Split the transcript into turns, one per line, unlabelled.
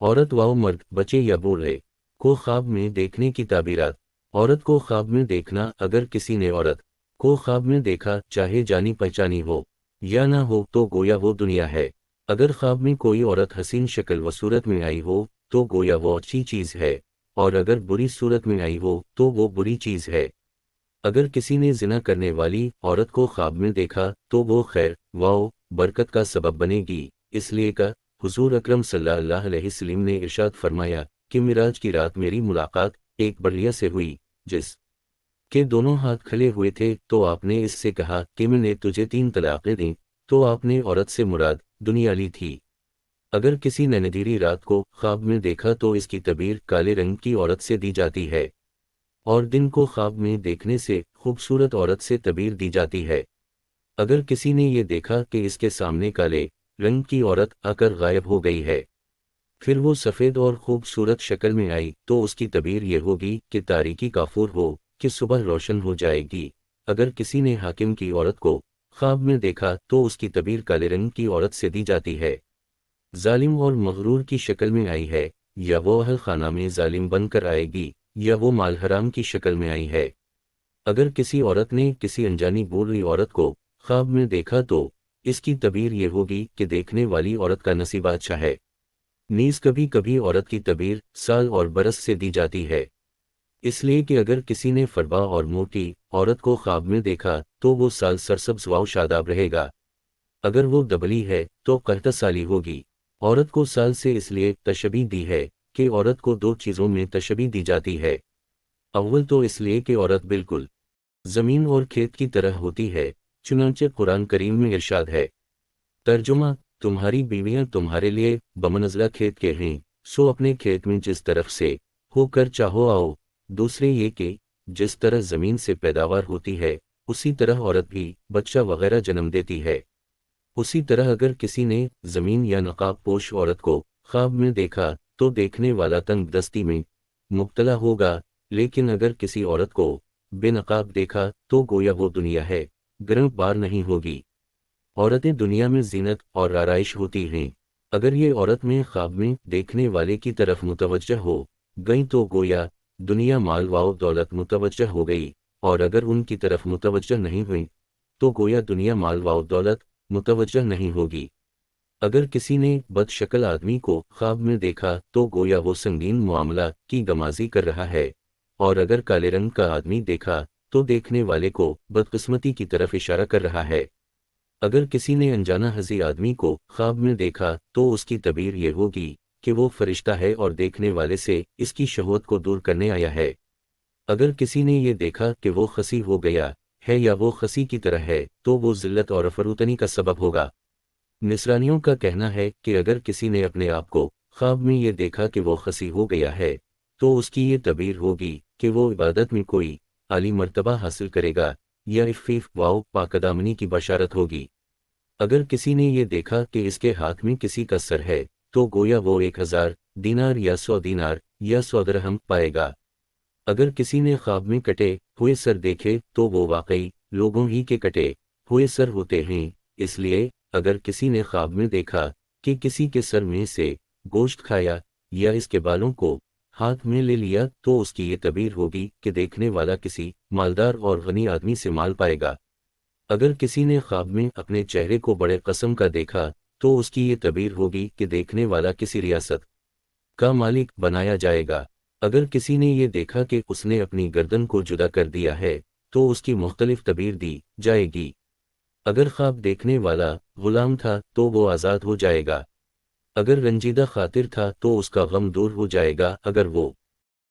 औरत व मर्द, बच्चे या बूढ़े को ख्वाब में देखने की ताबीरात। औरत को ख्वाब में देखना। अगर किसी ने औरत को ख्वाब में देखा, चाहे जानी पहचानी हो या ना हो, तो गोया वो दुनिया है। अगर ख्वाब में कोई औरत हसीन शक्ल व सूरत में आई हो, तो गोया वो अच्छी चीज़ है, और अगर बुरी सूरत में आई हो, तो वो बुरी चीज़ है। अगर किसी ने जिना करने वाली औरत को ख्वाब में देखा, तो वो खैर व बरकत का सबब बनेगी। इसलिए का हुजूर अकरम सल्लल्लाहु अलैहि वसल्लम ने इरशाद फरमाया कि मिराज की रात मेरी मुलाकात एक बढ़िया से हुई, जिस के दोनों हाथ खले हुए थे। तो आपने इससे कहा कि मैंने तुझे 3 तलाक़ें दी। तो आपने औरत से मुराद दुनिया ली थी। अगर किसी ने अंधेरी रात को ख्वाब में देखा, तो इसकी तबीर काले रंग की औरत से दी जाती है, और दिन को ख्वाब में देखने से खूबसूरत औरत से तबीर दी जाती है। अगर किसी ने ये देखा कि इसके सामने काले रंग की औरत आकर गायब हो गई है, फिर वो सफ़ेद और खूबसूरत शक्ल में आई, तो उसकी तबीर ये होगी कि तारीकी काफूर हो, कि सुबह रोशन हो जाएगी। अगर किसी ने हाकिम की औरत को ख्वाब में देखा, तो उसकी तबीर काले रंग की औरत से दी जाती है, जालिम और मगरूर की शक्ल में आई है, या वो अहल खाना में जालिम बनकर आएगी, या वो माल हराम की शक्ल में आई है। अगर किसी औरत ने किसी अनजानी बूढ़ी औरत को ख्वाब में देखा, तो इसकी तबीर ये होगी कि देखने वाली औरत का नसीब अच्छा है। नीज कभी कभी औरत की तबीर साल और बरस से दी जाती है, इसलिए कि अगर किसी ने फरबा और मोटी औरत को ख्वाब में देखा, तो वो साल सरसब्ज व शादाब रहेगा। अगर वो दबली है, तो कहता साली होगी। औरत को साल से इसलिए तशबीह दी है कि औरत को 2 चीज़ों में तशबीह दी जाती है। अव्वल तो इसलिए कि औरत बिल्कुल ज़मीन और खेत की तरह होती है, चुनांचे कुरान करीम में इरशाद है, तर्जुमा, तुम्हारी बीवियां तुम्हारे लिए बमनज़ला खेत के हैं, सो अपने खेत में जिस तरफ से होकर चाहो आओ। दूसरे ये कि जिस तरह ज़मीन से पैदावार होती है, उसी तरह औरत भी बच्चा वगैरह जन्म देती है। उसी तरह अगर किसी ने ज़मीन या नकाब पोश औरत को ख्वाब में देखा, तो देखने वाला तंग दस्ती में मुब्तला होगा, लेकिन अगर किसी औरत को बेनकाब देखा, तो गोया वो दुनिया है, गर्म बार नहीं होगी। औरतें दुनिया में जीनत और आराइश होती हैं। अगर ये औरत में ख्वाब में देखने वाले की तरफ मुतवज्जह हो गई, तो गोया दुनिया माल व दौलत मुतवज्जह हो गई, और अगर उनकी तरफ मुतवज्जह नहीं हुई, तो गोया दुनिया माल व दौलत मुतवज्जह नहीं होगी। अगर किसी ने बदशक्ल आदमी को ख्वाब में देखा, तो गोया वो संगीन मामला की गमाजी कर रहा है, और अगर काले रंग का आदमी देखा, तो देखने वाले को बदकिस्मती की तरफ इशारा कर रहा है। अगर किसी ने अनजाना हज़ी आदमी को ख्वाब में देखा, तो उसकी तबीर ये होगी कि वो फरिश्ता है और देखने वाले से इसकी शहवत को दूर करने आया है। अगर किसी ने ये देखा कि वो खसी हो गया है या वो खसी की तरह है, तो वो ज़िल्लत और फरूतनी का सबब होगा। निसरानियों का कहना है कि अगर किसी ने अपने आप को ख्वाब में ये देखा कि वो खसी हो गया है, तो उसकी ये तबीर होगी कि वो इबादत में कोई आली मर्तबा हासिल करेगा, या इफ़ीफ़ वाओ पाकदामनी की बशारत होगी। अगर किसी ने ये देखा कि इसके हाथ में किसी का सर है, तो गोया वो 1000 दीनार या 100 दीनार या 100 दिरहम पाएगा। अगर किसी ने ख्वाब में कटे हुए सर देखे, तो वो वाकई लोगों ही के कटे हुए सर होते हैं। इसलिए अगर किसी ने ख्वाब में देखा कि किसी के सर में से गोश्त खाया या इसके बालों को हाथ में ले लिया, तो उसकी ये तबीर होगी कि देखने वाला किसी मालदार और गनी आदमी से माल पाएगा। अगर किसी ने ख्वाब में अपने चेहरे को बड़े कसम का देखा, तो उसकी ये तबीर होगी कि देखने वाला किसी रियासत का मालिक बनाया जाएगा। अगर किसी ने ये देखा कि उसने अपनी गर्दन को जुदा कर दिया है, तो उसकी मुख्तलिफ तबीर दी जाएगी। अगर ख्वाब देखने वाला गुलाम था, तो वो आज़ाद हो जाएगा। अगर रंजीदा खातिर था, तो उसका गम दूर हो जाएगा। अगर वो